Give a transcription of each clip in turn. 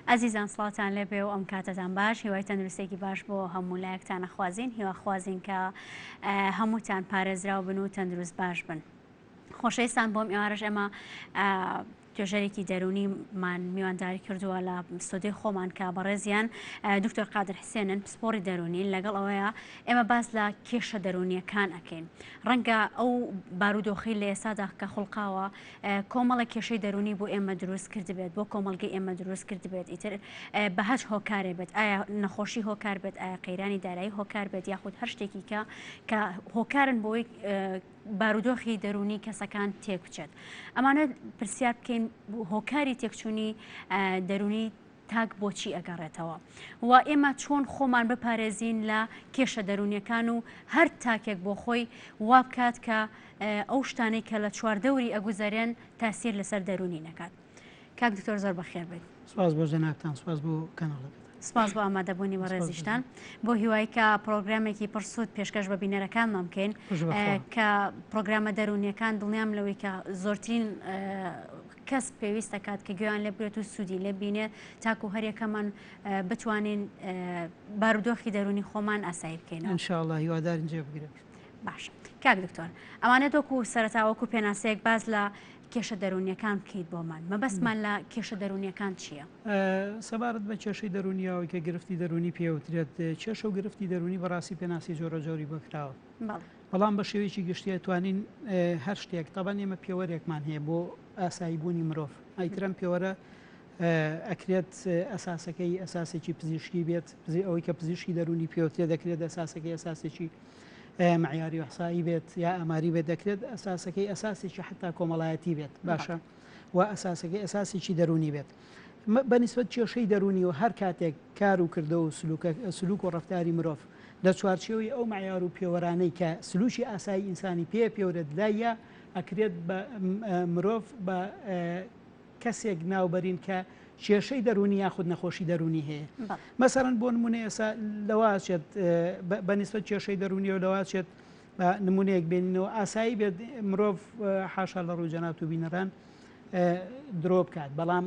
ئازیزان سڵاتان لێبێ و ئەم کاتتان باش، هیوای تەندروستێکی باش بۆ هەموو لایەکتانە خوازین، هیواخوازین کە هەمووتان پارێزراو بن و تەندروست باش بن. خۆشەویستان بۆم ئێوارش ئێمە توێژەرێکی دەرونیمان میوانداری کردووە لە ستودیۆی خۆمان کە بەڕێزیان دکتۆر قادر حسێنن پسپۆڕی دەرونین، لەگەڵ ئەوەیە ئێمە باس لە کێشە دەرونیەکان ئەکەین. ڕەنگە ئەو بارودۆخی لە ئێستادا کە خوڵقاوە کۆمەڵە کێشەی دەرونی بۆ ئێمە دروست کرد بێت، بۆ کۆمەڵگەی ئێمە دروست کرد بێت، ئیتر بەهەج هۆکارێ بێت، ئایا نەخۆشی هۆکار بێت، ئایا قەیرانی دارایی هۆکار بێت، یاخود هەر شتێکی کە هۆکارن بۆی بارودۆخی دەرونی کەسەکان تێک بچێت. ئەمانە پرسیار بکەین هۆکاری تێکچوونی دەرونی تاک بۆچی ئەگەڕێتەوە و ئێمە چۆن خۆمان بپارێزین لە کێشە دەرونیەکان و هەر تاکێک بۆ خۆی وا بکات کە ئەو شتانەی کە لە چواردەوری ئەگوزارێن تاسیر لەسەر دەرونی نەکات. کاک دکتۆر زۆر بەخێر بێت. سپاس بۆ جەنابتان، سپاس بۆ کەناڵەکەتان. سپاس بۆ ئامادەبوونی بە ڕێزیشتان بۆ هیوای کە پرۆگرامێکی پرسوود پێشکەش بە بینەرەکانمان بکەین کە پرۆگرامە دەرونیەکان دڵنیام لەوەی کە زۆرترین کەس پێویست دەکات کە گوێیان لێ بێت و سوودی لێ بینێ تاکو هەرێکەمان بتوانین بارودۆخی دەرونی خۆمان ئاسایی بکەین. ئینشاءڵڵا هیوادارین جێ بگرێت. باش کاک دکتۆر، ئەوانە دۆکو سەرەتاوەکو پێناسەیەک باز لە کێشە دەرونیەکان بکەیت بۆمان. مەبەستمان لە کێشە دەرونیەکان چییە؟ سەبارەت بە کێشەی دەرونیەوەی کە گرفتی دەرونی پێوترێت کێشە و گرفتی دەرونی بەڕاستی پێناسی جۆرە جۆری بکراوە. بەڵام بە شێوەیەکی گشتیە توانین هەر شتێک تەبەن ئێمە پێوەرێکمان هەیە بۆ ئاسایی بوونی مرۆڤ. ئایترم پێوەرە ئەکرێت ئەساسەکەی ئەساسێکی پزیشکی بێت، ئەوەی کە پزیشکی دەرونی پێوترێت دەکرێت ئەساسەکەی ئەساسێکی معیاری وحسایی بێت یا ئەماری بێت، دەکرێت ئەساسەکەی ئەساسێکی حتا کۆمەڵایەتی بێت باشە و ئەساسەکەی ئەساسێکی دەرونی بێت. بەنسبەت کێشەی دەرونی و هەر کاتێک کار و کردە و سلوک و ڕەفتاری مرۆڤ لە چوارچێوەی ئەو معیار و پێوەرانەی کە سلوکی ئاسایی ئینسانی پێورێت لایە ئەکرێت بە مرۆڤ بە کەسێک ناوبەرین کە کێشەی دەرونی یاخود نەخۆشی دەرونی هەیە. مەسەرەن بۆ نمونە ئێستا لەواچێت بەنسبەت کێشەی دەرونی و لەواچێت نمونەیەک بێنینەوە ئاسایی بێت مرۆڤ حاشا لە ڕووی جەنات و بینەران درۆ بکات، بەڵام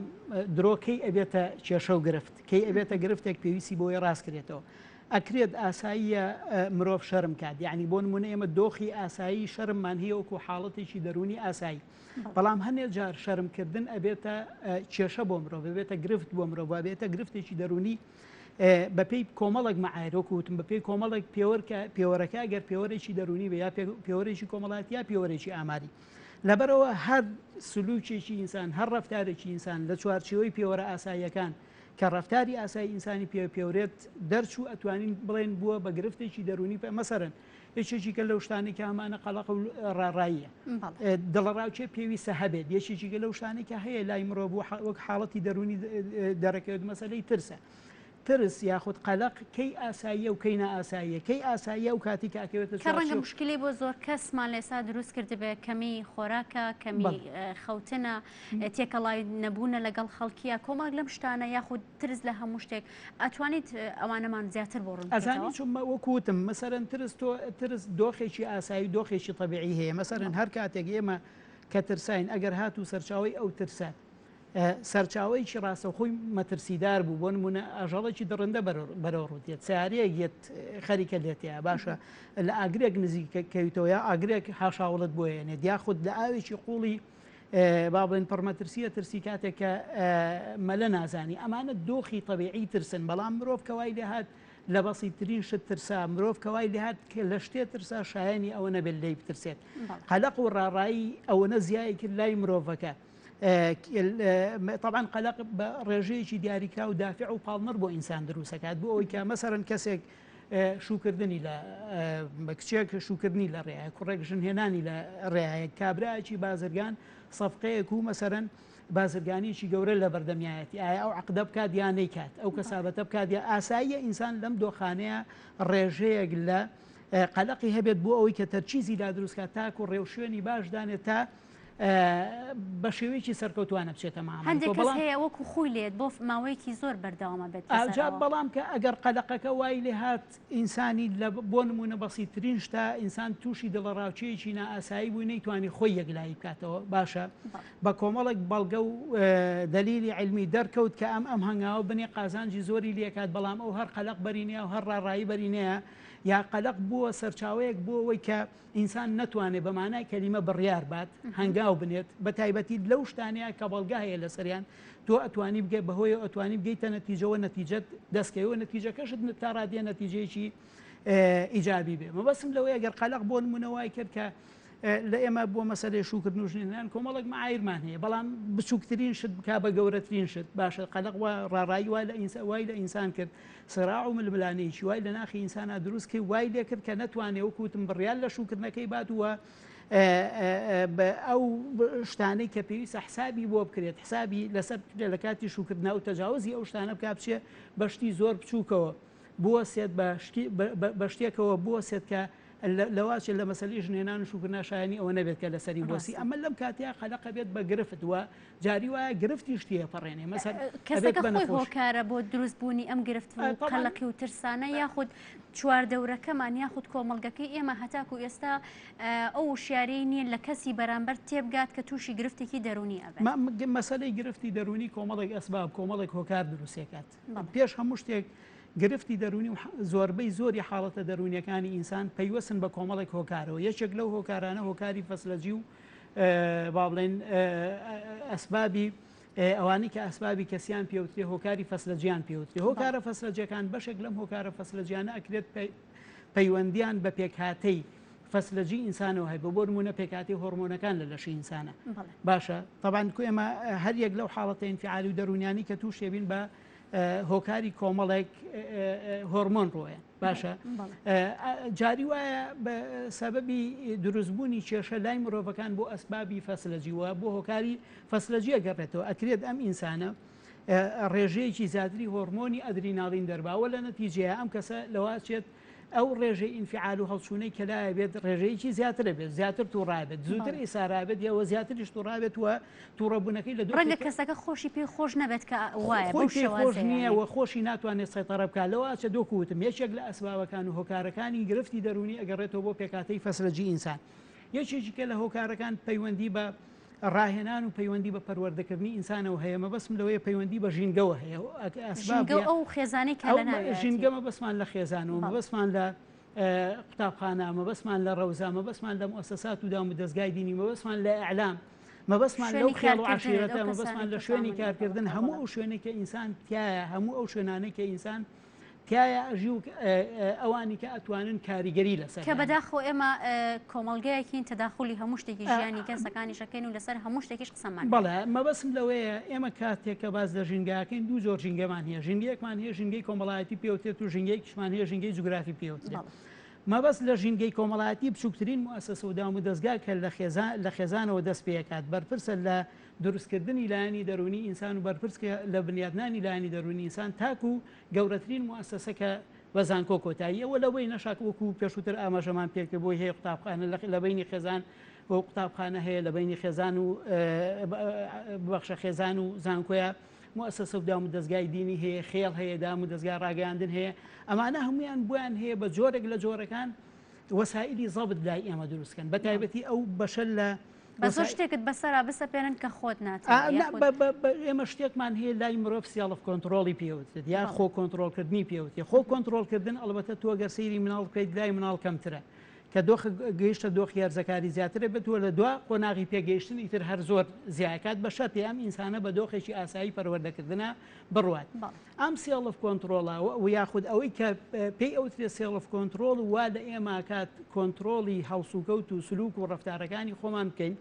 درۆکەی ئەبێتە کێشە و گرفت، کەی ئەبێتە گرفتێک پێویستی بۆی ڕاستکرێتەوە. ئەکرێت ئاساییە مرۆڤ شەرم کات، یعنی بۆ نمونە ئێمە دۆخی ئاسایی شەرممان هەیە وەکو حاڵەتێکی دەرونی ئاسایی، بەڵام هەندێک جار شەرمکردن ئەبێتە کێشە بۆ مرۆڤ، بێتە گرفت بۆ مرۆڤ، بێتە گرفتێکی دەرونی بەپێی کۆمەڵک مەعایرۆک وتم بەپێی کۆمەڵک پێوەرەکە گەر پێوەرێکی دەرونی بە یا پێوەرێکی کۆمەڵاتی یا پێوەرێکی ئاماری. لەبەرەوە هەر سلوکێکی ئینسان هەر ڕەفتارێکی ئینسان لە چوارچێوەی پێوەرە ئاساییەکان کە ڕەفتاری ئاسایی ئینسانی پێورێت دەرچوو ئەتوانین بڵێن بووە بە گرفتێکی دەرونی مەسەرەن یەکێکی کە لەو شتانی کە ئەمانە قەڵەق و ڕاڕاییە دڵڕاوچێ پێویستە هەبێت، یەکێکی کە لەو شتانی کە هەیە لای مرۆڤ وەک حاڵەتی دەرونی دەرەکەوێت مەسەلەی ترسە. ترس یاخود قەلق کەی ئاساییە و کەی نائاساییە، کەی ئاساییە و کاتی کاکەوێتە کە ڕەنگە مشکلی بۆ زۆر کەسمان لێسا دروست کرد بێت کەمی خۆراکە، کەمی خەوتنە، تێکەڵای نەبوونە لەگەڵ خەڵکیە، کۆمەڵ لەم شتانە یاخود ترس لە هەموو شتێک ئەتوانیت ئەوانەمان زیاتر بۆ ڕوون ئەزانی چون وەکوتم مەسەرەن ترس دۆخێکی ئاسایی دۆخێکی طبیعی هەیە. مەسەرەن هەر کاتێک ئێمە کە ترساین ئەگەر هاتوو سەرچاوی ئەو ترسە سەرچاوەیەکی ڕاستەوخۆی مەترسیدار بوو، بۆ نمونە ئاژەڵێکی دڕندە بەرەوڕوتێت سیارەیەک خەریکە لێتەیە باشە لە ئاگرێک نزیکەکەویتەوە یا ئاگرێک حاشاوڵت بۆ هێنێت یاخود لە ئاوێکی قوڵی با بڵێن پڕمەترسیە ترسی کاتێک کە مەلە نازانی. ئەمانە دۆخی طبیعی ترسن، بەڵام مرۆڤ کەوای لێهات لە بەسیترین شت ترسا، مرۆڤ کەوای لێهات لە شتێ ترسا شایانی ئەوە نەبێت لێی بترسێت. قەلق و ڕاڕایی ئەوەنە زیای کرد لای مرۆڤەکە. طبعا قەلق بە ڕێژەیەکی دیاریکرا و دافع و پاڵنەر بۆ ئینسان دروستەکات بۆ ئەوەی کە مەسەرەن کەسێک شوکردنی لە بە کچێک شوکردنی لە ڕێایە، کوڕێک ژنهێنانی لە ڕێایە، کابراایکی بازرگان سەفقەیەک و مەسەرەن بازرگانیی گەورە لە بەردەمیایەتی ئایا ئەو عقدە بکات یان نەیکات، ئەو کەسابەتە بکات یا ئاساییە ئینسان لەم دۆخانەیە ڕێژەیەک لە قەلقی هەبێت بۆ ئەوەی کە تەرچیزی لا دروستکات تاکو ڕێوشێنی باش دانێت تا بە شێوەیەکی سەرکەوتوانە بچێتە مامەڵ. هەندێک کەس هەیە وەکو خۆی لێت بۆ ماوەیەکی زۆر بەردەوامە بێت بەڵام کە ئەگەر قەلەقەکە وای لێ هات ئینسانی بۆ نمونە بەسیترین شتا ئینسان تووشی دڵەڕاوچەیەکی نائاسایی بووی نەیتوانی خۆی یەکلایی بکاتەوە باشە بە کۆمەڵێک بەڵگە و دەلیلی علمی دەرکەوت کە ئەم هەنگاوە بنێ قازانجی زۆری لێکات بەڵام ئەو هەر قەلق بەرینەیە و هەر ڕاڕایی بەرینەیە یا قەلق بووە سەرچاوەیەک بۆ ئەوەی کە ئینسان نەتوانێت بە مانای کەلیمە بڕیار بات هەنگاو بنێت بە تایبەتی لەو شتانەیە کە بەڵگا هەیە لەسەریان تۆ ئەتوانی بگەیت بەهۆی ئەتوانی بگەیتە نەتیجەوە نەتیجەت دەستکەوە نەتیجەکەشت تا ڕادیە نەتیجەیەکی ئیجابی بێ مەبەسم لەوەی ئەگەر قەلق بۆ نمونەوەی کرد کە لە ئێمە بۆ مەسەلەی شوکردن و ژنێنان کۆمەڵێک معایرمان هەیە بەڵام بچووکترین شت بک بە گەورەترین شت باشە قەلق ڕاڕایی وای لە ئینسان کرد سراع و ململانەیەکی وای لە ناخی ئینسانە دروست کرد وای لێ کرد کە نەتوانێت وەکوتم بڕیان لە شوکردنەکەی باتوە ئەو شتانەی کە پێویستە حسابی بۆ بکرێت حسابی لەسەر لە کاتی شوکردنا و تەجاوزی ئەو شتانە بکات بچێ بەشتی زۆر بچووکەوە بوەسێت بە شتێکەوە بوەسێت کە لەواچێت لە مەسەلی ژنێنان و شوکردنا شایانی ئەوە نەبێت کە لەسەری بۆسی ئەمە لەم کاتیا قەلەقە بێت بە گرفت وە جاری وایە گرفتی شتیە پەڕێنێ مەسەر کەسەکە خۆی هۆکارە بۆ دروستبوونی ئەم گرفت و قەلەقی و ترسانە یاخود چواردەورەکەمان یاخود کۆمەڵگەکەی ئێمە هەتاکو ئێستا ئەو وشیارەی نییە لە کەسی بەرامبەر تێبگات کە تووشی گرفتێکی دەرونی ئەبێت مەسەلەی گرفتی دەرونی کۆمەڵێک ئەسباب کۆمەڵێک هۆکار دروستێکات پێش هەموو شتێک گرفتی دەرونی و زۆربەی زۆری حاڵەتە دەرونیەکانی ئینسان پەیوەستن بە کۆمەڵێک هۆکارەوە یەکێک لەو هۆکارانە هۆکاری فەسلەجی و با بڵێن ئەسبابی ئەوانەی کە ئەسبابی کەسیان پێوترێ هۆکاری فەسلەجیان پێوترێ هۆکارە فەسلەجیەکان بەشێک لەم هۆکارە فەسلەجیانە ئەکرێت پەیوەندیان بە پێکهاتەی فەسلەجی ئینسانەوە هەیە بۆ نمونە پێکهاتی هۆرمۆنەکان لە لەشی ئینسانە باشە طبعاً ئێمە هەر یەک لەو حاڵەتە ئینفعالی و دەرونیانی کە تووش دەبین بە هۆکاری کۆمەڵێک هۆرمۆن ڕۆیە باشە جاری وایە بە سەبەبی دروستبوونی کێشە لای مرۆڤەکان بۆ ئەسبابی فەسلەجیوە بۆ هۆکاری فەسلەجیە گەڕێتەوە ئەکرێت ئەم ئینسانە ڕێژەیەکی زیاتری هۆرمۆنی ئەدریناڵین دەرباوە لە نەتیجەیە ئەم کەسە لەواچێت ئەو ڕێژەی ئینفعال و هەڵچوونەی کەلایە بێت ڕێژەیەکی زیاترە بێت زیاتر تووڕابێت زووتر ئیسارابێت یاوە زیاتریش تووڕابێت وە تووڕەبوونەکەی لە ڕەنگە کەسەکە خۆشی پێی خۆش نەبێت کە وایە خۆش نییە و خۆشی ناتوانێت سەیطەرە بکات لەوە چە دۆکوتم یەکێک لە ئەسبابەکان و هۆکارەکانی گرفتی دەرونی ئەگەڕێتەوە بۆ پێکاتەی فەسلەجی ئینسان یەکێکی کە لە هۆکارەکان پەیوەندی بە ڕاهێنان و پەیوەندی بە پەروەردەکردنی ئینسانەوە هەیە مەبەسم لەوەیە پەیوەندی بە ژینگەوە هەیە ئەو خێزانەی کە لە ژینگە مەبەسمان لە خێزانەوە مەبەسمان لە قوتابخانە مەبەسمان لە ڕەوزا مەبەسمان لە مؤسسات و دام و دەستگای دینی مەبەسمان لە ئەعلام مەبەسمان لەو خێڵ و عەشیرەتە مەبەسمان لە شوێنی کارکردن هەموو ئەو شوێنێک کە ئینسان تایە هەموو ئەو شوێنانەی کە ئینسان تایە ئەژی و ئەوانی کە ئەتوانن کاریگەری لەسەر کە بەداخۆ ئێمە کۆمەڵگەیەکین تەداخلی هەموو شتێکی ژیانی کەسەکانی شەکەین و لەسەر هەموو شتێکیش قسەمان بەڵێ مەبەسم لەوەیە ئێمە کاتێک کە باز لە ژینگاکەین دوو زۆر ژینگەمان هەیە ژینگەیەکمان هەیە ژینگەی کۆمەڵایەتی پێوتێت و ژینگەیەکیشمان هەیە ژینگەی جوگرافی پێوترێت مەبەست لە ژینگەی کۆمەڵایەتی بچووکترین موسسە و دام و دەستگا کە لە خێزانەوە دەست پێکات بەرپرسە لە دروستکردنی لایانی دەرونی ئینسان و بەرپرسکە لە بنیادنانی لایانی دەرونی ئینسان تاکو و گەورەترین موسسە کە بە زانکۆ کۆتاییەوە لەوەی نەشاک وەکو پێشووتر ئاماژەمان پێکرد بۆی هەیە قوتابخانە لە بینی خێزان بۆ قوتابخانە هەیە لە بینی خێزان و بەخشە خێزان و زانکۆیە مؤسسە و دام و دەستگای دینی هەیە خێڵ هەیە دام و دەستگای ڕاگەاندن هەیە ئەمانە هەمویان بۆیان هەیە بە جۆرێک لە جۆرەکان وەسائلی زەبط لای ئێمە دروستکەن بە تایبەتی ئەو بەشە لە بە زۆر شتێکت بەسەرا بسەپێنن کە خۆت ئێمە شتێکمان هەیە لای مرۆڤ سیاڵف کۆنتترۆلی پێوتێت یا خۆ کۆنتترۆلکردنی پێوتێ خۆ کۆنتترۆلکردن ئەڵبەتە تۆ گەر سەیری مناڵ بکەیت لای مناڵ کەمترە کە دۆخ گەیشتە دۆخی هەرزەکاری زیاترە بێتوە لە دوا قۆناغی پێگەیشتن ئیتر هەر زۆر زیاکات بە شەرتی ئەم ئینسانە بە دۆخێکی ئاسایی پەروەردەکردنە بڕوات ئەم سێڵف کۆنتترۆڵە و یاخود ئەوەی کە پێی ئەوترێ سێڵف کۆنتترۆل وا لە ئێمە کات کۆنتترۆلی هەڵسوکەوت و سلوک و ڕفتارەکانی خۆمان بکەین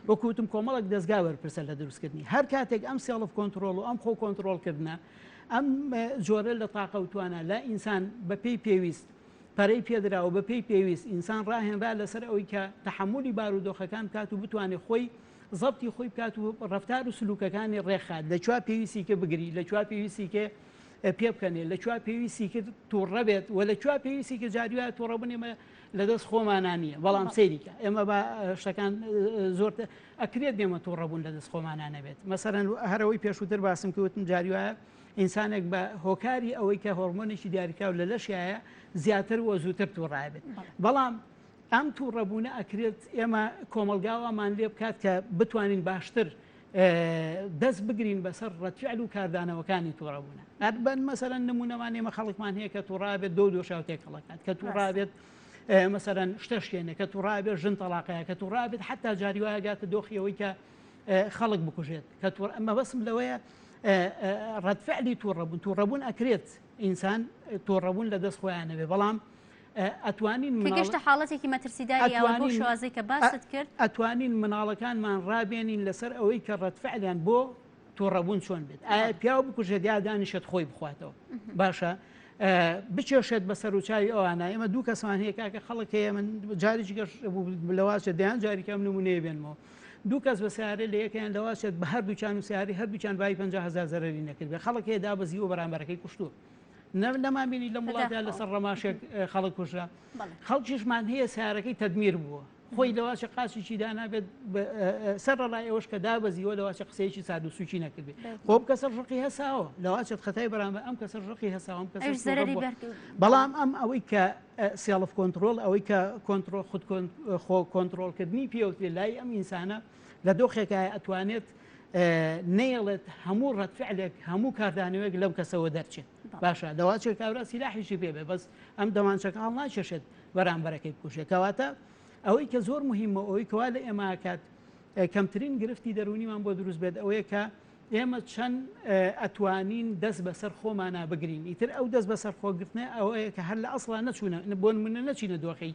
وەکوتم کۆمەڵک دەستگا وەرپرسە لە دروستکردنی هەر کاتێک ئەم سێڵف کۆنتترۆل و ئەم خۆ کۆنتترۆلکردنە ئەم جۆرە لە تاقەوتوانە لە ئینسان بە پێی پێویست پەرەی پێدراوە بە پێی پێویست ئینسان ڕاهێنرا لەسەر ئەوەی کە تەحملی بارودۆخەکان بکات و بتوانێت خۆی زەبتی خۆی بکات و ڕفتار و سلوکەکانی ڕێخات لەکووا پێویستی کە بگری لەکووا پێویستی کە پێ بکەنێت لەکووا پێویستی کرد تووڕە بێت و لەکووا پێویستی کە جاریوە تووڕە بنێمە لەدەست خۆمانانیە بەڵام سەیریکە ئێمە بە شتەکان زۆر ئەکرێت دێمە تووڕەبوون لەدەست خۆمانانە بێت مەسەرەن هەرەوەی پێشووتر باسم کەوتم جاری وایە ئینسانێک بە هۆکاری ئەوەی کە هۆرمۆنێکی دیاریکراو لە لەشایە زیاتر وە زووتر تووڕای بێت بەڵام ئەم تووڕەبوونە ئەکرێت ئێمە کۆمەلگاوامان لێ بکات کە بتوانین باشتر دەست بگرین بەسەر ڕەتفعل و کاردانەوەکانی تووڕەبوونە بەن مەسەرەن نمونەمان ئێمە خەڵکمان هەیە کە تووڕابێت دۆ شاوتێک هەڵەکات کە تووڕابێت مەسەرەن شتەشکێنە کە تووڕابێت ژن تەلاقەیە کە تووڕابێت حتا جاری وایە گاتە دۆخیەوەی کە خەڵک بکوژێت کە ئەمە بەسم لەوەیە ڕەتفعلی تووڕەبوون ئەکرێت ئینسان تووڕەبوون لە دەست خۆیانەوێ بەڵام ئەتوانین گەشتە حاڵەتێکی مەترسیداری ئەوە بۆ شوازەی کە باست کرد ئەتوانین مناڵەکانمان ڕابێنین لەسەر ئەوەی کە ڕەتفعلیان بۆ تووڕەبوون چۆن بێت ئایا پیاو بکوژێت یا دانیشت خۆی بخواتەوە باشە بچێشێت بەسەر و چاوی ئەوانە ئێمە دوو کەسمان هەیە کاکە خەڵک هەیە من جارێکی گەشت لەواشە دەیان جاریکەم نمونەیە بێنمەوە دوو کەس بە سیارە لە یەکیان لەواشێت بە هەردووچان و سیاری هەردووچان بای 50,000 زەرری نەکرد بێ خەڵک هەیە دابەزی و بەرامبەرەکەی کوشتووە نەمابینی لە وڵاتیان لەسەر ڕەماشێک خەڵک کوژرا خەڵکیشمان هەیە سیارەکەی تەدمیر بووە خۆی لەواشە قاچێکی دانابێت سەر ڕای ئەوەش کە دابەزیەوە لەواشە قسەیەکی ساد و سوچی نەکردێت خۆ کەسەر ڕقی هەساوە لەواشت خەتای بەرامبەر ئەم کەسەر ڕقی هەساوم بەڵام ئەم ئەوەی کە سێڵف کۆنتترۆل ئەوەی کە خود خۆ کۆنتترۆلکردنی پێوتێ لای ئەم ئینسانە لە دۆخێکایە ئەتوانێت نێڵێت هەموو ڕەتفعلێک هەموو کاردانەوەیەک لەم کەسەوە دەرچێت باشە دەواچێک کابرا سیلاحیشی پێبێ بەس ئەم دەمانچەکە هەڵ ناچێشێت بەرامبەرەکەی بکوشێت کەواتە ئەوەی کە زۆر مهمە ئەوەی کەوا لە ئێماکات کەمترین گرفتی دەرونیمان بۆ دروست بێت ئەوەیە کە ئێمە چەند ئەتوانین دەست بەسەر خۆمانە بگرین ئیتر ئەو دەست بەسەر خۆگرتنە ئەوەیە کە هەر لە ئەسڵا نەچوونە بۆ منە نەچینە دۆخەی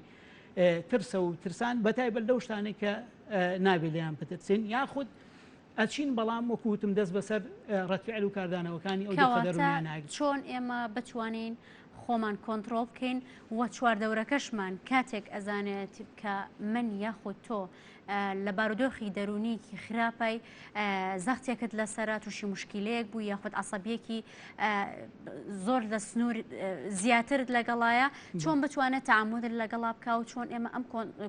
ترسە و ترسان بەتایبەت لەو شتانێک کە نابێت لەیان بترسین یاخود ئەچین بەڵام وەکوتم دەست بەسەر ڕەتفعل و کاردانەوەکانی ئەو دەرونیان ناگرێت چۆن ئێمە بتوانین خۆمان کۆنتترۆل بکەین وە چواردەورەکەشمان کاتێک ئەزانێت کە من یاخود تۆ لە بارودۆخی دەرونیکی خراپای زەختێکت لەسەرات تووشی مشکلەیەک بوو یاخود عسەبیەکی زۆر لە سنوور زیاترت لەگەڵایە چۆن بتوانێت تعامودت لەگەڵا بکە و چۆن ئێمە ئەم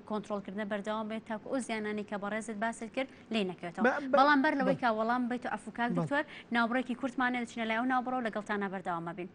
کۆنتترۆلکردنە بەردەوام بێت تاکو ئەو زیانانی کە بەڕێزت باست کرد لێ نەکەوێتەوە بەڵام بەر لەوەی کا وەڵام بیت و ئەفکاک دکتۆر ناوبڕێکی کورتمانێ دەچنە لای ئەو ناوبڕۆ لەگەڵتانە بەردەوامە بین.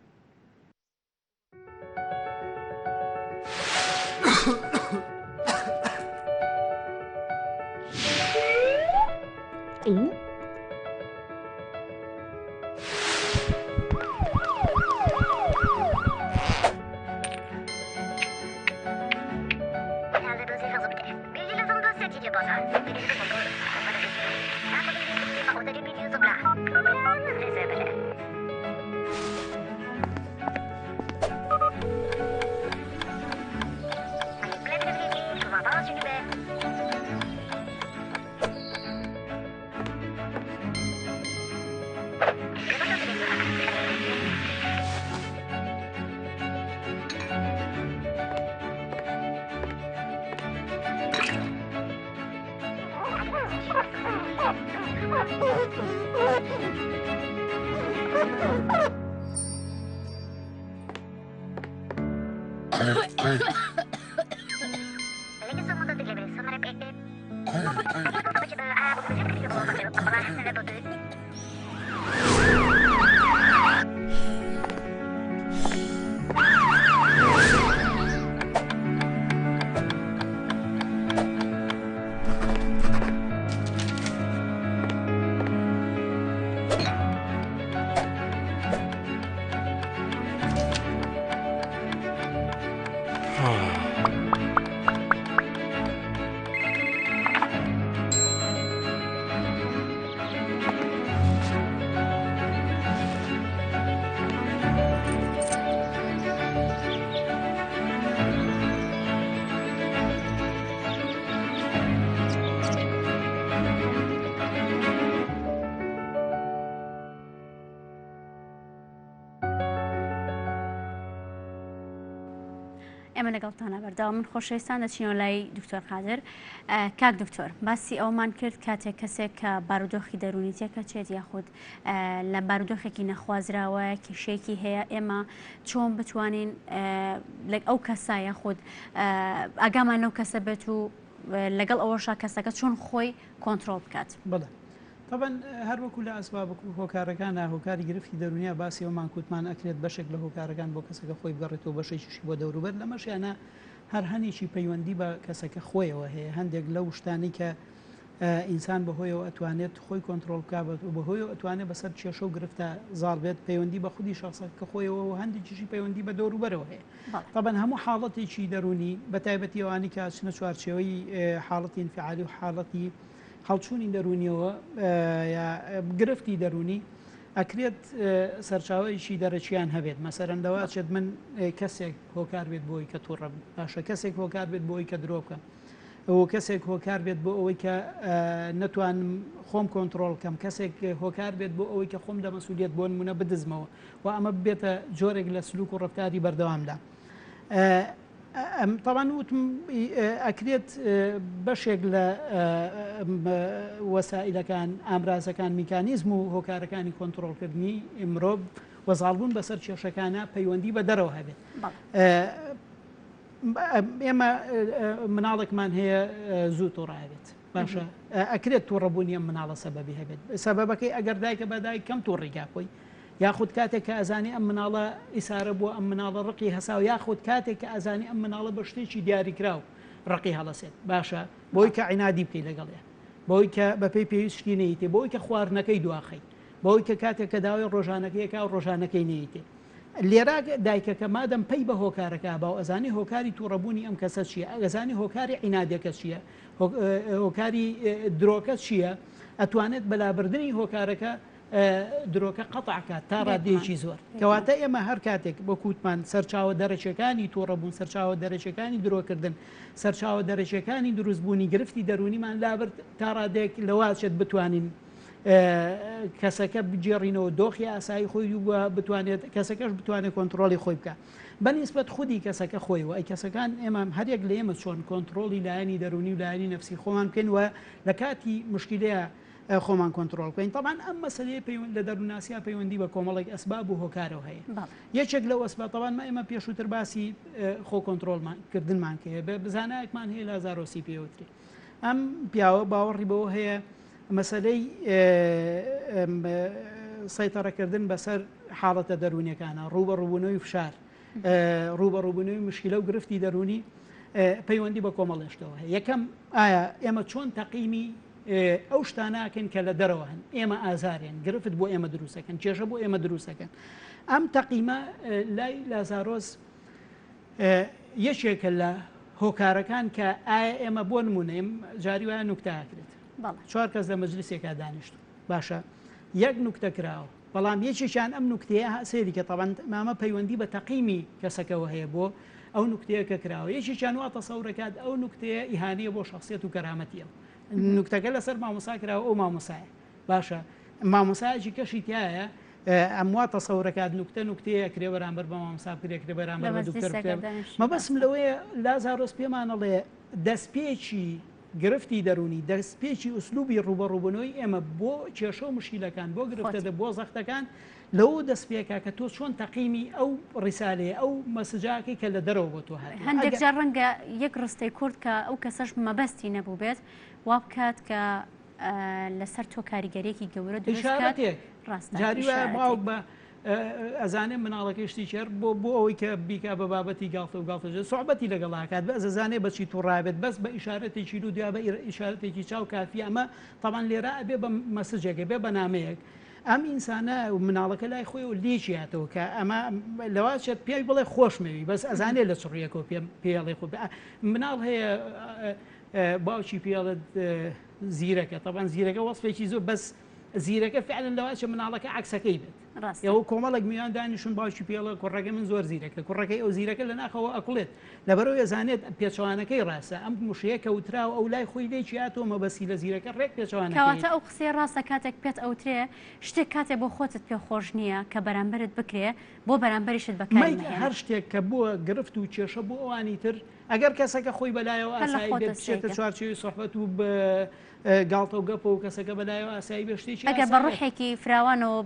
ئێمە لەگەڵتانە بەردەوام من خۆشەویستان دەچینەوە لای دکتۆر قادر. کاک دکتۆر باسی ئەومان کرد کاتێک کەسێک کە بارودۆخی دەرونی تێکەچێت یاخود لە بارودۆخێکی نەخوازراوە کێشەیەکی هەیە ئێمە چۆن بتوانین ئەو کەسە یاخود ئاگامان لەو کەسە بێت و لەگەڵ ئەوەشا کەسەکە چۆن خۆی کۆنتترۆل بکات. بڵێ طبعا هەروەکو لە ئەسباب هۆکارەکانە هۆکاری گرفتی دەرونیا باسی ئەومان کووتمان ئەکرێت بەشێک لە هۆکارەکان بۆ کەسەکە خۆی بگەڕێتەوە بەشێکیشی بۆ دەوروبەر لەمەشیانە هەر هەنێکی پەیوەندی بە کەسەکە خۆیەوە هەیە هەندێک لەو شتانی کە ئینسان بەهۆیەوە ئەتوانێت خۆی کۆنتترۆل بکات و بەهۆی ئەتوانێت بەسەر کێشە و گرفتە زاڵ بێت پەیوەندی بە خودی شخصەکە خۆیەوە و هەندێکیشی پەیوەندی بە دەوروبەرەوە هەیە. طبعا هەموو حاڵەتێکی دەرونی بەتایبەتی ئەوانی کە چنە چوارچێوەی حاڵەتی انفعالی و حاڵەتی هەڵچوونی دەرونیەوە گرفتی دەرونی ئەکرێت سەرچاوەیەکی دەرەچیان هەبێت مەسەرەن دەواچێت من کەسێک هۆکار بێت بۆی کە تووڕە باشە کەسێک هۆکار بێت بۆی کە درۆ بکەم ئەوە کەسێک هۆکار بێت بۆ ئەوەی کە نەتوانم خۆم کۆنتترۆل بکەم کەسێک هۆکار بێت بۆ ئەوەی کە خۆم لە مەسئولیت بۆ نمونە بدزمەوە و ئەمە بێتە جۆرێک لە سلوک و ڕفتاری بەردەوامدا. طبعا وتم ئەکرێت بەشێک لە وەسائلەکان ئامرازەکان میکانیزم و هۆکارەکانی کۆنتترۆلکردنی مرۆڤ وەزاڵبوون بەسەر کێشەکانە پەیوەندی بە دەرەوە هەبێت. ئێمە مناڵێکمان هەیە زوو تۆڕایبێت باشە ئەکرێت تووڕەبوونی ئەم مناڵە سەبەبی هەبێت سەبەبەکەی ئەگەر دایکە بەدایک کەم تووڕێگاکۆی یاخود کاتێک کە ئەزانی ئەم مناڵە ئیسارە بووە ئەم مناڵە ڕقی هەسا و یاخود کاتێک کە ئەزانی ئەم مناڵە بە شتێکی دیاریکرا و ڕقی هەڵەسێت باشە بۆی کە عینادی بکەی لەگەڵێ بۆی کە بەپێی پێویستی نەیتێ بۆی کە خواردنەکەی دواخەی بۆی کە کاتێک کە داوای ڕۆژانەکەیەکە و ڕۆژانەکەی نەیتێ لێرا دایکەکە مادەم پێی بە هۆکارەکە باو ئەزانی هۆکاری تووڕەبوونی ئەم کەسە چییە ئەگەزانی هۆکاری عینادەکە چییە هۆکاری درۆکە چییە ئەتوانێت بەلابردنی هۆکارەکە درۆکە قەتعکات تا ڕادەیەکی زۆر کەواتە ئێمە هەر کاتێک بۆ کووتمان سەرچاوە دەرەچەکانی تووڕەبوون سەرچاوە دەرەچەکانی درۆکردن سەرچاوە دەرەچەکانی دروستبوونی گرفتی دەرونیمان لابرد تا ڕادێک لەواچێت بتوانین کەسەکە بجێڕینەوە دۆخی ئاسایی خۆی بتوانێت کەسەکەش بتوانێت کۆنتترۆلی خۆی بکە بەنسبەت خودی کەسەکە خۆیەوە ئەی کەسەکان ئێمە هەرێک لە ئێمە چۆن کۆنتترۆلی لایەنی دەرونی و لایەنی نەفسی خۆمان بکەین وە لە کاتی مشکلەیە خۆمان کۆنتترۆل بکەین طبعا ئەم مەسلەیە لە دەروونناسیا پەیوەندی بە کۆمەڵێک ئەسباب و هۆکارەوە هەیە یەکێک لەو ئەسباب طبعا ئێمە پێشووتر باسی خۆ کۆنتترۆلکردنمان کردێ بە بزانایەکمان هەیە لە زارۆسی پێوتری ئەم پیاوە باوەڕی بەوە هەیە مەسلەی سەیتەڕەکردن بەسەر حاڵەتە دەرونیەکانە ڕوبەڕووبوونەوەی فشار ڕوبەڕووبوونەوەی مشکلە و گرفتی دەرونی پەیوەندی بە کۆمەڵێشتەوە هەیە یەکەم ئایا ئێمە چۆن تەقیمی ئەو شتاناکەن کە لە دەرەوە هەن ئێمە ئازارێن گرفت بۆ ئێمە دروستەکەن کێشە بۆ ئێمە دروستەکەن ئەم تەقیمە لای لازارۆز یەکێکە لە هۆکارەکان کە ئایا ئێمە بۆ نمونەیم جاری وایە نوکتەکرێت چوار کەس لە مەجلیسێکا دانیشت باشە یەک نوکتە کراوە بەڵام یەکێکیان ئەم نوکتەیە سێری کە طبعا مامە پەیوەندی بە تەقیمی کەسەکەەوە هەیە بۆ ئەو نوکتەیە کە کراوە یەکێکیان وا تەسەورەکات ئەو نوکتەیە ئیهانەیە بۆ شخصیەت و کەرامەتیە نوکتەکە لەسەر مامۆسا کراوە ئەو مامۆسایە باشە مامۆسایەکی کەشی تایە ئەم وا تەسەورەکات نوکتەیە کرێ بەرامبەر بە مامۆسا کرێ بەرامبەر بە دکتۆر مەبەسم لەوەیە لازارۆس پێمانەڵێ دەستپێکی گرفتی دەرونی دەستپێکی ئوسلوبی ڕوبەڕووبوونەوەی ئێمە بۆ کێشە و مشکیلەکان بۆ گرفتە بۆ زەختەکان لەو دەستپێکە کە تۆ چۆن تەقیمی ئەو ڕیسالەیە ئەو مەسجاکەی کە لە دەرەوە بۆ تۆ هات هەندێک جار ڕەنگە یەک ڕستەی کورد کە ئەو کەسەش مەبەستی نەبوو بێت وا بکات کە لەسەر تۆ کاریگەرێکی گەورە دروستکات جاری باو بە ئەزانێ مناڵەکەی شتی چێر بۆ ئەوەی کە بیکا بە بابەتی گاڵتە و گاڵتەژێت سوحبەتی لەگەڵاکات بە ئەزانێ بەچی تووڕابێت بەس بە ئیشارەتێکی و دیا بە ئیشارەتێکی چاو کافی ئەمە تەمان لێرە ئەبێ بە مەسجێکە بێ بە نامەیەک ئەم ئینسانە و مناڵەکە لای خۆی و لێکیاتەوە کە ئەمە لەواشێت پێی بڵێ خۆشمەوی بەس ئەزانێ لە چڕیەکەوە پێڵێ خۆ مناڵ هەیە باوکی پێڵت زیرەکە تەبان زیرەکە وەسفێکی زۆر بەس زیرەکە فعلا لەواشە مناڵەکە عکسەکەی بێت ئەو کۆمەڵک میان دانیشون باوکی پێڵە کوڕەکە من زۆر زیرەکە کوڕەکەی ئەو زیرەکە لە ناخەوە ئەقڵێت لەبەرەوە ێزانێت پێچوانەکەی ڕاستە ئەم مشەیە کەوترا و ئەو لای خۆی لێکی هاتۆ مەبەسی لە زیرەکە ڕێک پێچوانەکەواتە ئەو قسەی ڕاستە کاتێک پێت ئەوترێ شتێک کاتێک بۆ خۆتت پێ خۆش نییە کە بەرامبرت بکرێ بۆ بەرامبەریشت بەکاری هەر شتێک کە بووە گرفت و کێشە بۆ ئەوانی تر ئەگەر کەسەکە خۆی بەلایەوە ئاسایی بێتێتە چوارچێوی سۆحبەت و گاڵتە و گەپە و کەسەکە بەلایەوە ئاسایی بە شتێکی ئەگەر بە ڕوحێکی فراوانەوە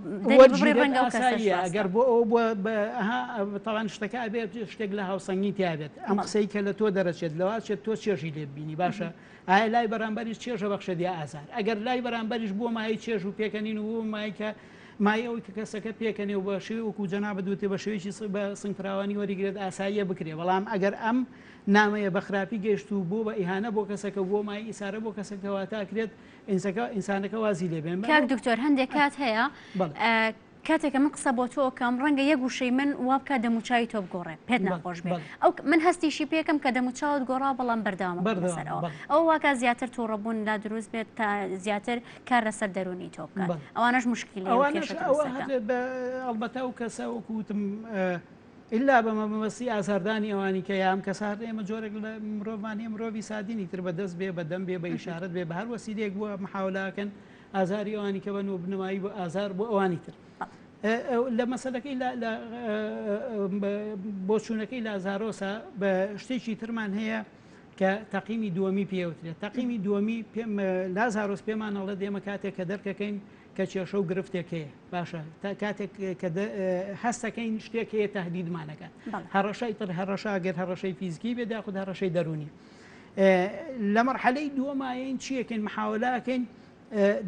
ڕەنگە و کەساییە ئەگەر بۆ ئەو تاوان شتەکە ئەبێت شتێک لە هاوسەنگی تیابێت ئەم قسەی کە لە تۆ دەرەچێت لەواشێت تۆ چێژی لێ ببینی باشە ئایا لای بەرامبەریش چێژە بەخشە دی ئازار ئەگەر لای بەرامبەریش بۆ مای چێژ و پێکەنین و بۆ مایکە مایەوەی کە کەسەکە پێکەنێ و بە شێوی وەکو جەنابە دووتێ بە شێوێکی بە سنگفراوانی وەریگرێت ئاساییە بکرێ بەڵام ئەگەر ئەم نامەیە بە خراپی گەشت و بۆ بە ئیهانە بۆ کەسەکە بۆ مای ئیسارە بۆ کەسەکەەوە تاکرێت ئینسانەکە وازی لێ بێن کاک دکتۆر هەندێک کات هەیە کاتێکە من قسە بۆ تۆ کەم ڕەنگە یەک گوشەی من وا بکە دەموچاوی تۆ بگۆڕێ پێت ناخۆش بێت ئەو من هەستیشی پێکەم کە دەموچاوت گۆڕا بەڵام بەردەوامە بەسەرەوە ئەو واکە زیاتر تووڕەبوون لا دروست بێت تا زیاتر کار لەسەر دەرونی تۆ بکات ئەوانەش مشکلی ئەڵبەتە و کەسە وەکوتم ئللا بەمە بەمەسی ئازاردانی ئەوانی کە یام کەسار ئێمە جۆرێک لە مرۆڤانی مرۆڤی سادینی تر بەدەست بێ بەدەم بێ بە ئیشارەت بێ بە هەر وەسیلێک بووە محاولاکەن ئازاری ئەوانی کە بن و بنمایی بۆ ئازار بۆ ئەوانی تر لە مەسەلەکەی بۆ چوونەکەی لە زارۆسا بە شتێکی ترمان هەیە کە تەقیمی دووەمی پێوترێت تەقیمی دووەمی لا زارۆس پێمانەڵە دێمە کاتێک کە دەرکەکەین کە کێشە و گرفتێک هەیە باشە کاتێک کە هەستەکەین شتێک هەیە تهدیدمانەکە هەڕەشەی تر هەڕەشاگەر هەڕەشەی فیزیکی بێدا خود هەڕەشەی دەرونی لە مەرحەلەی دووەمایین چیەکەین محاولاکەین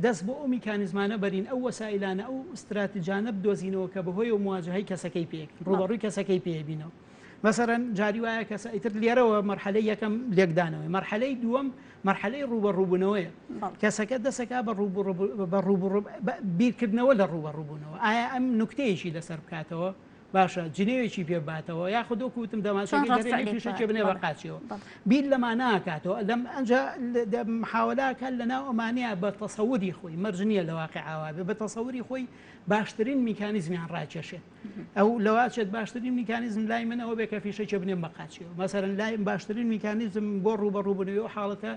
دەست بۆ ئەو میکانیزمانە بەرین ئەو وەسایلانە ئەو استراتیجانە بدۆزینەوە کە بەهۆی و مواجهەی کەسەکەی پێک ڕوبەڕووی کەسەکەی پێبینەوە مەسەرەن جاری وایە کەسە ئیتر لێرەوە مەرحەلەی یەکەم لێکدانەوەی مەرحەلەی دووەم مەرحەلەی ڕوبەڕووبوونەوەیە کەسەکە دەسەکە بە بیرکردنەوە لە ڕوبەڕووبوونەوە ئایا ئەم نوکتەیەکی لەسەر بکاتەوە باشە جنێوێکی پێباتەوە یاخود وەکوتم دەماشەکە بنێ بە قاچیەوە بیر لەما ناکاتەوە لەم ئەنجا محاولاکە لە ناو ئەمانەیە بە تەسەوری خۆی مەرجنیە لە واقعاوا بە تەسەوری خۆی باشترین میکانیزمیان ڕاکێشێت ئەو لەواچێت باشترین میکانیزم لای من ئەوە بێ کە فیشەکە بنێم بە قاچیەوە مەسەرەن لای باشترین میکانیزم بۆ ڕوبەڕووبوونەوەی و حاڵەتە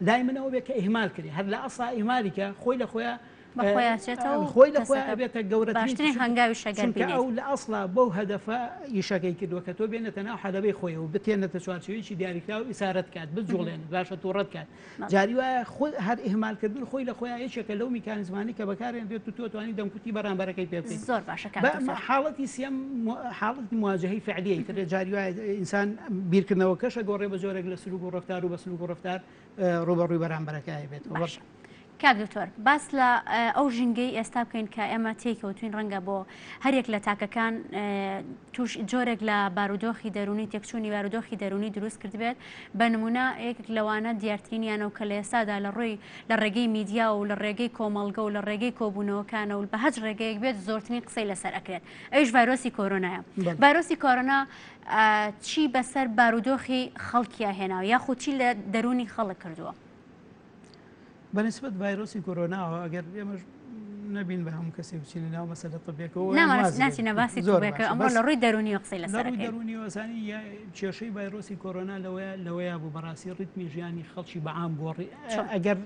لای من ئەوە بێ کە ئیهمال کردی هەر لە ئەسڵا ئیهمالیکە خۆی لە خۆیان خۆی لە خۆی ئەبێتە گەورەترین هەنگاوی شەگەر ئەو لە ئەسڵا بەو هەدەفە ئیشەکەی کردووە کە تۆ بێنێتە ناو حەلەبەی خۆی و بتێنێتە چوارچێوەیەکی دیاریکرا و ئیسارەت کات بجوڵێن باشە تووڕەت کات جاری وایە هەر ئیهمالکردن خۆی لە خۆیان یەکێکە لەو میکانیزمانی کە بەکارهێنرێت و تۆ توانی دەمکوتی بەرامبەرەکەی پێ بکەیت زۆر باشە حاڵەتی سێم حاڵەتی مواجهەی فعلیە تر جاری وایە ئینسان بیرکردنەوە کەشە گۆڕێ بە جۆرێک لە سلوک و ڕەفتار و بە سلوک و ڕەفتار ڕوبەڕووی بەرامبەرەکەی بێتەوە کاک دکتۆر باس لە ئەو ژینگەی ئێستا بکەین کە ئێمە تێکەوتوین ڕەنگە بۆ هەرێک لە تاکەکان توش جۆرێک لە بارودۆخی دەرونی تێکچوونی بارودۆخی دەرونی دروست کردبێت بە نمونە یەکێک لەوانە دیارترینیانە و کە لە ئێستادا لە ڕۆی لە ڕێگەی میدیا و لە ڕێگەی کۆمەڵگە و لە ڕێگەی کۆبوونەوەکانە و بە هەج ڕێگەیەک بێت زۆرترین قسەی لەسەر ئەکرێت ئەوش ڤایرۆسی کۆرۆنایە ڤایرۆسی کۆرۆنا چی بەسەر بارودۆخی خەڵکیە هێناوە یاخود چی لە دەرونی خەڵک کردووە بەنسبەت ڤایرۆسی کۆرۆناوە ئەگەر ئێمەش نبین بە هەموو کەسی بچینە ناو مەسەلە تەبێکەوە ناچینە باسی تۆبێکە ئەمە لە ڕووی دەرونی قسەی لەسەر دەرونی وەزانی کێشەی ڤایرۆسی کۆرۆنا لەوەیە بوو بەڕاستی ڕیتمی ژیانی خەڵکی بەعام گۆڕی ئەگەر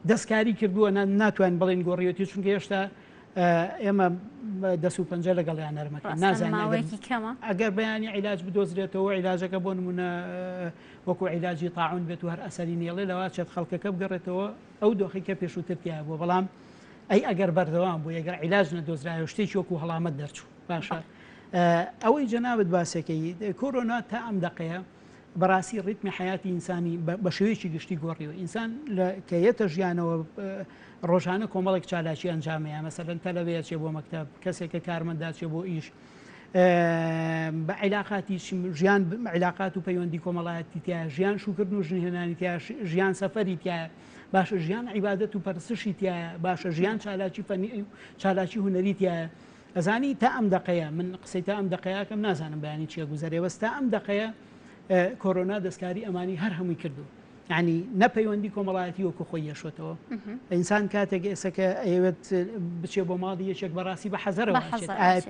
دەستکاری کردووە ناتوانین بڵێن گۆڕیەتی چونکە هێشتا ئێمە دەست و پەنجە لەگەڵیان نەرمەکە نازانین ئەگەر بەیانی عیلاج بدۆزرێتەوە عیلاجەکە بۆ نمونە وەکو عیلاجی تاعون بێت و هەر ئەسەری نێڵێ لەوا چێت خەڵکەکە بگەڕێتەوە ئەو دۆخێکە پێشووترتیا بوو بەڵام ئەی ئەگەر بەردەوام بوو ئەگەر عیلاج نەدۆزرایە شتێکی وەکو هەڵامەت دەرچوو باشە ئەوەی جەنابەت باسەکەی کۆرۆنا تا ئەم دەقەیە بەڕاستی ڕیتمی حیاتی ئینسانی بە شێوەیەکی گشتی گۆڕیوە ئینسان کە یەتە ژیانەوە ڕۆژانە کۆمەڵێک چالاکی ئەنجامەیە مەسەلەن تەلەڤەیە چێ بۆ مەکتەب کەسێکە کارمەندا چێ بۆ ئیش بە عیلاقاتی ژیان عیلاقات و پەیوەندی کۆمەڵایەتی تایە ژیان شوکردن و ژنهێنانی تایە ژیان سەفەری تایە باشە ژیان عیبادەت و پەرستشی تایە باشە ژیان چالاکی فەنی چالاکی هونەری تایە ئەزانی تا ئەم دەقەیە من قسەی تا ئەم دەقەیەکەم نازانم بەیانی چیە گوزارێ وەستا ئەم دەقەیە کۆرۆنا دەستکاری ئەمانی هەر هەمووی کردو ینی نەپەیوەندی کۆمەڵایەتی وەکو خۆی یەشۆتەوە ئینسان کاتێک ئێسەکە ئەوێت بچێ بۆ ماڵی یەکێک بەڕاستی بە حەزەرەوە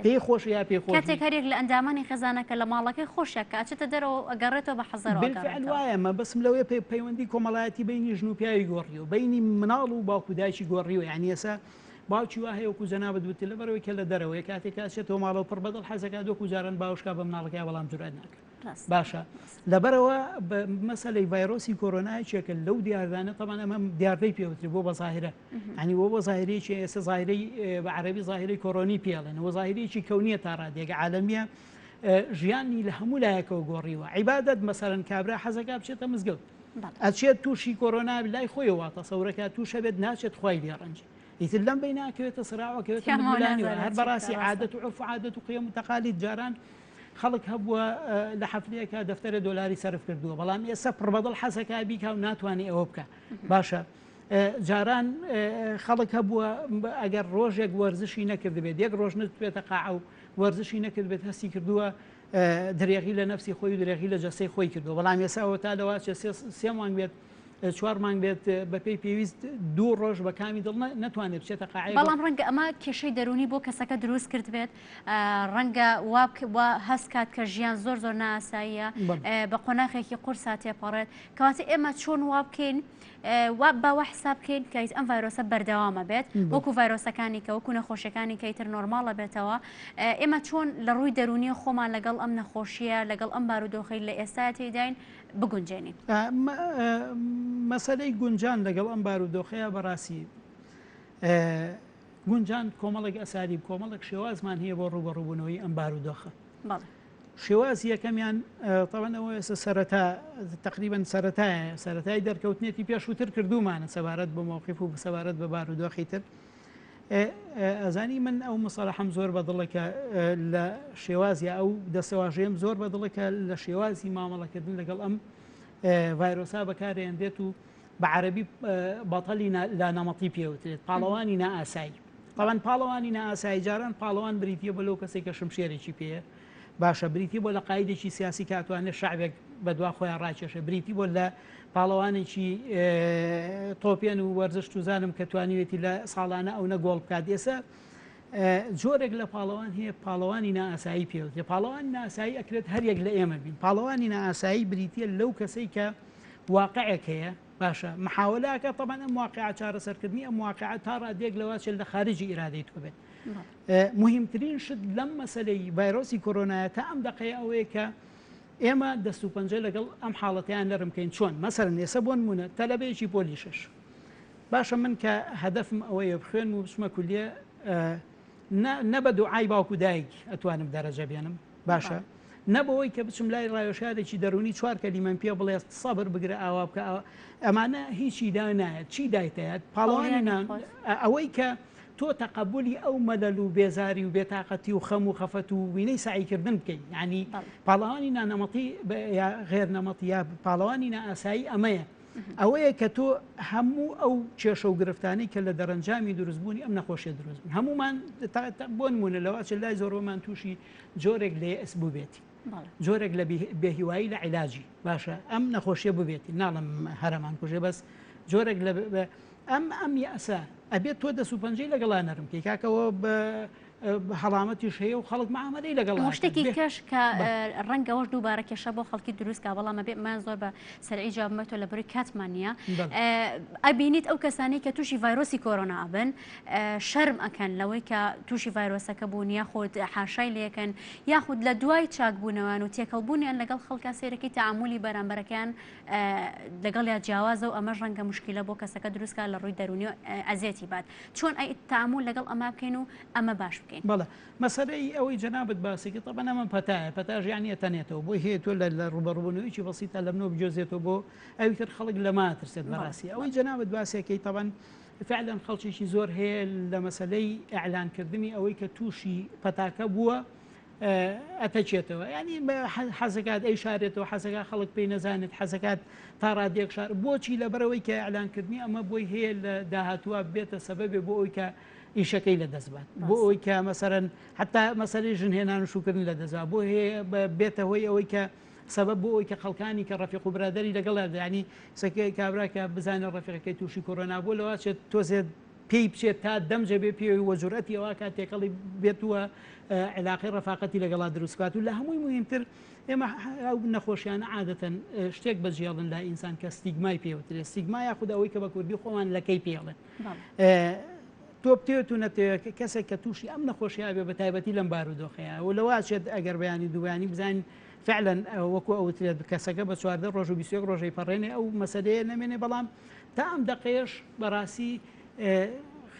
پێی خۆش یا پێ خۆش کاتێک هەرێک لە ئەندامانی خێزانەکە لە ماڵەکەی خۆشیە کاچێتە دەرەوە ئەگەڕێتەوە بە حەزەرەوە بالفعل وایە مە بەسم لەوەی پەیوەندی کۆمەڵایەتی بینی ژن و پیاوی گۆڕیەوە بینی مناڵ و باوکو دایکی گۆڕیوە یعنی ئێستا باوکی وا هەیە وەکو جەنابەت وتی لەبەرەوەی کە لە دەرەوەی کاتێک کاچێتەوە ماڵەوە پڕ بەدڵ حەزەکە دۆکو جاران باوشکا بە مناڵەکەی بەڵام جورئەت ناکرد باشە لەبەرەوە مەسەلەی ڤایرۆسی کۆرۆنایەکێکە لەو دیاردانە تەمان ئەمە دیاردەی پێوتری بۆ بە ظاهرە ینی بۆ زاهرەیەکی ئێستا زاهرەی بە عەرەبی زاهرەی کۆرۆنی پێڵێنەوە زاهرەیەکی کەونیە تا ڕادێک عالەمیە ژیانی لە هەموو لایەکەوە گۆڕیوە عیبادەت مەسەرەن کابرا حەزەکە بچێتە مزگەوت ئەچێت تووشی کۆرۆنا لای خۆیەوە تەسەورەکە تووشە بێت ناچێت خوای لێڕەنجی ئیتر لەم بەی ناکەوێتە سراوەکەوێتە مولانیوە هەر بەڕاستی عادەت و عرف و عادەت و قیەم و تەقالید جاران خەڵک هەبووە لە حەفلەیەکە دەفتەرە دۆلاری سەرف کردووە بەڵام ئێستا پڕبەدڵ حەزەکە بیکا و ناتوانێت ئەوە بکە باشە جاران خەڵک هەبووە ئەگەر ڕۆژێک وەرزشی نەکرد بێت یەک ڕۆژ نتوێتە قاع و وەرزشی نەکرد بێت هەستی کردووە درێغی لە نەفسی خۆی و درێغی لە جەسەی خۆی کردو بەڵام ێساەوە تا لەوە سێ مانگ بێت 4 مانگ بێت بەپێی پێویست 2 ڕۆژ بە کامی دڵ نتوانێت بچێتە قاعەیە بەڵام ڕەنگە ئەمە کێشەی دەرونی بۆ کەسەکە دروست کرد بێت ڕەنگە وا هەست کات کە ژیان زۆر نائاساییە بە قۆناغێکی قورسا تێپەڕێت کەواتە ئێمە چۆن وا بکەین باوە حساب بکەین کە ئەم ڤایرۆسە بەردەوامە بێت وەکو ڤایرۆسەکانی کە وەکو نەخۆشیەکانی کە ئیتر نۆرماڵە بێتەوە ئێمە چۆن لە ڕووی دەرونی خۆمان لەگەڵ ئەم نەخۆشیە لەگەڵ ئەم بارودۆخەی لە ئێستا تێداین بگونجێنین مەسەلەی گونجان لەگەڵ ئەم بارودۆخەیە بەڕاستی گونجان کۆمەڵێک ئەساری کۆمەڵێک شێوازمان هەیە بۆ ڕوبەڕووبوونەوەی ئەم بارودۆخە شێوازی یەکەمیان تەوەنەوە ئێستا سەرەتا تقریبن سەرەتای دەرکەوتنێتی پێشووتر کردومانە سەبارەت بە مووقیف و سەبارەت بە بارودۆخی تر ئەزانی من ئەو مەسەڵەحەم زۆر بەدڵێکە لە شێوازی ئەو دەسەواژەیەم زۆر بەدڵێکە لە شێوازی مامەڵەکردن لەگەڵ ئەم ڤایرۆسا بەکارێنرێت و بە عەرەبی بەتەڵی لا نەمەتی پێوترێت پاڵەوانی نائاسایی طبعاً پاڵەوانی نائاسایی جاران پاڵەوان بریتیە بە لەو کەسێک کە شمشێرێکی پێیە باشە بریتی بۆ لە قایدێکی سیاسی کاتوانێت شعبێک بەدوا خۆیان ڕاکێشە بریتی بۆ لە پاڵەوانێکی تۆپێن و وەرزش توزانم کە توانیوێتی لە ساڵانە ئەو نەگۆڵ بکات ئێستا جۆرێک لە پاڵەوان هەیە پاڵەوانی نائاسایی پێوتێ پاڵەوانی نائاسایی ئەکرێت هەرێک لە ئێمە بین پاڵەوانی نائاسایی بریتە لەو کەسەی کە واقعێک هەیە باشە محاولەکە طبعاً ئەم واقعە چارەسەرکردنی ئەم واقعە تا ڕادێک لەوە لە خارجی ئیرادەی تۆ بێت مهمترین شت لەم مەسەلەی ڤایرۆسی کۆرۆنایە تا ئەم دقەیە ئەوەیە کە ئێمە دەست و پەنجە لەگەڵ ئەم حاڵەتیان نەرم بکەین چۆن مەسەرەن ئێستا بۆ نمونە تەلەبەیەکی پۆلیشش باشە من کە هەدەفم ئەوەیە بخوێن و بچمە کولیە نە بە دوعای باوکو دایک ئەتوانم دەرەجە بێنم باشە نەبەوەی کە بچم لای ڕایۆشارێکی دەرونی 4 کەلیمەم پێ بڵێ سەبر بگرە ئاوا بکە ئەمانە هیچی دا نایەت چی دایتەیەت پاڵەوانی ئەوەی کە تۆ تەقبولی ئەو مەلەل و بێزاری و بێتاقەتی و خەم و خەفەت و وینەی سعیکردن بکەین ینی پاڵەوانی نانەمەتی یا غێر نەمەتی یا پاڵەوانی نائاسایی ئەمەیە ئەوەیە کە تۆ هەموو ئەو کێشە و گرفتانەی کە لە دەرەنجامی دروستبوونی ئەم نەخۆشیە دروست بوون هەمومان بۆ نمونە لەوە لای زۆرەوەمان تووشی جۆرێک لە ئەس بووبێتی جۆرێک لە بێهیوایی لە عیلاجی باشە ئەم نەخۆشیە ببێتی ناڵم هەرەمان کوژێ بەس جۆرێک لە ئەم یاسا ئەبێت تۆ دەست و پەنجەی لەگەڵا نەرم بکەی کاکەوە بە هەڵامەتیش هەیە و خەڵک معاملەی لەگەڵ شتێکی کەش کە ڕەنگەوەش دووبارە کێشە بۆ خەڵکی دروستکە بەڵامە بێمان زۆر بە سەرعی جوابمەتۆ لە بڕی کاتمان نیە ئەبینیت ئەو کەسانی کە تووشی ڤایرۆسی کۆرۆنا ئەبن شەرم ئەکەن لەوەی کە تووشی ڤایرۆسەکە بوون یاخود حاشای لێکەن یاخود لە دوای چاکبوونەوەن و تێکەڵبوونیان لەگەڵ خەڵکە سێرەکەی تعاملی بەرامبەرەکان لەگەڵ یا جیاوازە و ئەمەش ڕەنگە مشکلە بۆ کەسەکە دروستکە لە ڕووی دەرونی ئەزیەتی بات چۆن ئەی تعامل لەگەڵ ئەمە بکەین و ئەمە باش بکەین بەڵێ مەسەلەی ئەوەی جەنابەت باسێکی طبعاً ئەمە پەتایە ژیانی ئەتەنێتەوە بۆی هەیە تۆ لە ڕوبەڕووبوونەوەیکی بەسیتە لە منۆ بجۆزێتەوە بۆ ئەوی تر خەڵک لە ماترسێت بەڕاستی ئەوەی جەنابەت باسێکەکەی طبعاً فعلا خەڵکیشی زۆر هەیە لە مەسەلەی ئەعلانکردنی ئەوەی کە تووشی پەتاکە بووە ئەتەچێتەوە ینی حەزەکات ئەی شارێتەوە حەزەکە خەڵک پێی نەزانێت حەزەکات تا ڕادێک شار بۆچی لەبەرەوەی کە ئەعلانکردنی ئەمە بۆی هەیە لە داهاتووە بێتە سەبەبێ بۆ ئەوی کە ئیشەکەی لە دەستبات بۆ ئەوی کە مەسەرەن حتا مەسەلەی ژنهێنان و شوکردن لە دەزا بۆ هەیە بێتە هۆی ئەوەی کە سەبەب بۆ ئەوی کە خەڵکانی کە ڕەفیق و برادری لەگەڵ ینی سەکەی کابراکە بزانە ڕەفیقەکەی تووشی کۆرۆنا بۆ لەوە چێت تۆزێت پێی بچێت تا دەمجە بێ پێوی وەجورەتی ئەوە کات تێکەڵی بێتووە علاقی ڕەفاقەتی لەگەڵا دروستکات و لە هەمووی مهمتر ئێمە ئەو نەخۆشیانە عادەتەن شتێک بەجێڵن لا ئینسان کە ستیگمای پێوترێت سیگما یاخود ئەوەی کە بە کوردی خۆمان لەکەی پێڵن تۆ بتێت و نەتەوێت کەسێک کە تووشی ئەم نەخۆشییا بێ بە تایبەتی لەم بارودۆخەیە و لەواشێت ئەگەر بەیانی دووانی بزانین فعلا وەکو ئەوترێت کەسەکە بە 14 ڕۆژ و 21 ڕۆژەی پەڕێنێ ئەو مەسەلەیە نەمێنێ بەڵام تا ئەم دەقەیەش بەڕاستی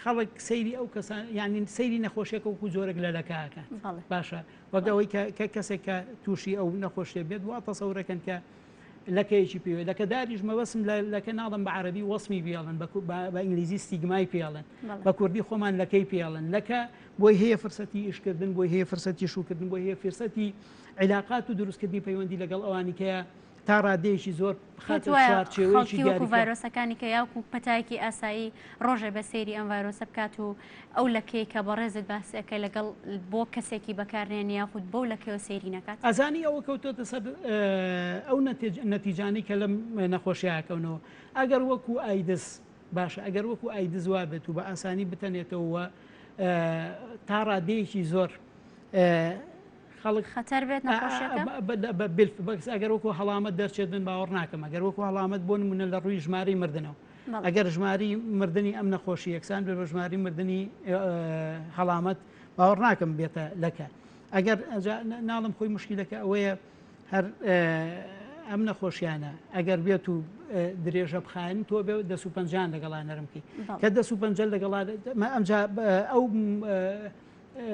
خەڵک سەیری ئەو کەسان یعنی سەیری نەخۆشیەکە وەکو جۆرەك لەلەکەکە باشە وەگەوەی کە کەسێک کە تووشی ئەو نەخۆشیە بێت وا تەسەورەکەن کە لەکەیەکی پێوێت لەکە داریش مەبەسم لەکە ناڵم بە عەرەبی وەسمی پێڵن بە ئینگلیزی ستیگمای پێڵن بە کوردی خۆمان لەکەی پێڵن لەکە بۆی هەیە فرسەتی ئیشکردن بۆی هەیە فرسەتی شوکردن بۆی هەیە فرسەتی علاقات و دروستکردنی پەیوەندی لەگەڵ ئەوانی کە تا ڕادێکی زۆر خەڵکی وەکو ڤایرۆسەکانی کە یاوکو پەتایکی ئاسایی ڕۆژێ بە سەیری ئەم ڤایرۆسە بکات و ئەو لەکەی کە بە ڕێزت باسەکەی لەگەڵ بۆ کەسێکی بەکارێن یاخود بەو لەکەوە سەیری نەکات ئەزانی ئەوە کەوتۆتە سەر ئەو نەتیجانەی کە لەم نەخۆشیاکەونەوە ئەگەر وەکو ئایدس باشە ئەگەر وەکو ئایدز وا بێت و بە ئاسانی بتەنێتەوە تا ڕادەیەکی زۆر خەڵک خەتەر بێت بەس ئەگەر وەکو هەڵامەت دەرچێت بن باوەڕ ناکەم ئەگەر وەکو هەڵامەت بۆ نمونە لە ڕووی ژماری مردنەوە ئەگەر ژماری مردنی ئەم نەخۆشی یەکسان بێ بە ژماری مردنی هەڵامەت باوەڕ ناکەم بێتە لەکە ئەگەر ناڵم خۆی مشکلەکە ئەوەیە هەر ئەم نەخۆشیانە ئەگەر بێت و درێژە بخاین تۆ بێ دەسو پەنجان لەگەڵا نەرمکەی کە دەسو پەنجە لەگەڵا ئەمجا ئەو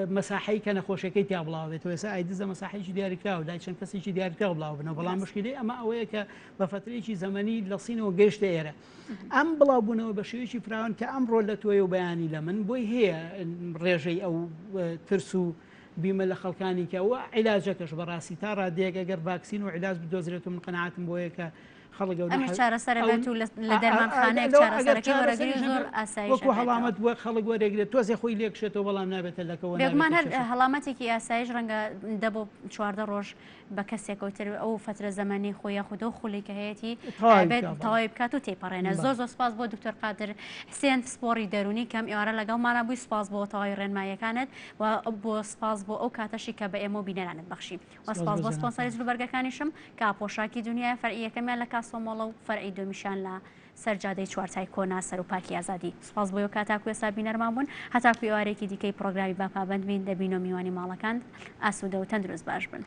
مەساحەی کە نەخۆشیەکەی تیا بڵاوێتەوە ێستا ئایدزە مەساحەیەکی دیاریکراوە لای چەند کەسێکی دیاریکراوە بڵاو بنەوە بەڵام مشکلەی ئەمە ئەوەیە کە بە فترەیەکی زەمەنی لە سینەوە گەیشتە ئێرە ئەم بڵاوبوونەوە بە شێوەیەکی فراوان کە ئەمڕۆ لە تۆی و بەیانی لە من بۆی هەیە ڕێژەی ئەو ترس و بیمە لە خەڵکانی کەەوە عیلاجەکەش بەڕاستی تا ڕادەیەک ئەگەر ڤاکسین و عیلاج بدۆزرێت و من قەناعەتم بۆیە کە ئەمە چارەسەر بێت و لە دەرمانخانەیە چارەسەرەکەی وەرەگری زۆر ئاسایی وەکو هەڵامەت وە خەڵک وەرەگرێت تۆزێ خۆی لێکشێتەوە بەڵام نابێتە لەکەوە بێگومان هەر هەڵامەتێکی ئاسایش ڕەنگە دەبۆ 14 ڕۆژ بە کەسێکەوتر ئەو فترە زەمانی خۆی خودە و خولی کە هەیەی تەواوی بکات و تێپەڕێنە زۆر زۆر سپاس بۆ دکتۆر قادر حسێن سپۆری دەرونی کەم ئێوارە لەگەڵمانە بووی سپاس بۆ تەواوی ڕێنماییەکانت و بۆ سپاس بۆ ئەو کاتەشی کە بە ئێمە بینەرانت بەخشی و سپاس بۆ سپۆنسەری جلوبەرگەکانیشم کە پۆشاکی دنیای فەرعیەکەمیان لە کاسۆمۆڵە و فەرعی دۆمیشان لە سەرجادەی چوارچای کۆنا سەر و پاکی ئازادی سپاس بۆ کاتاکو ئێستا بینەرمان بوون هەتاکو ئێوارێکی دیکەی پرۆگرامی باپابند بین دەبین و میوانی ماڵەکان ئاسوودە و تەندروست باش بن.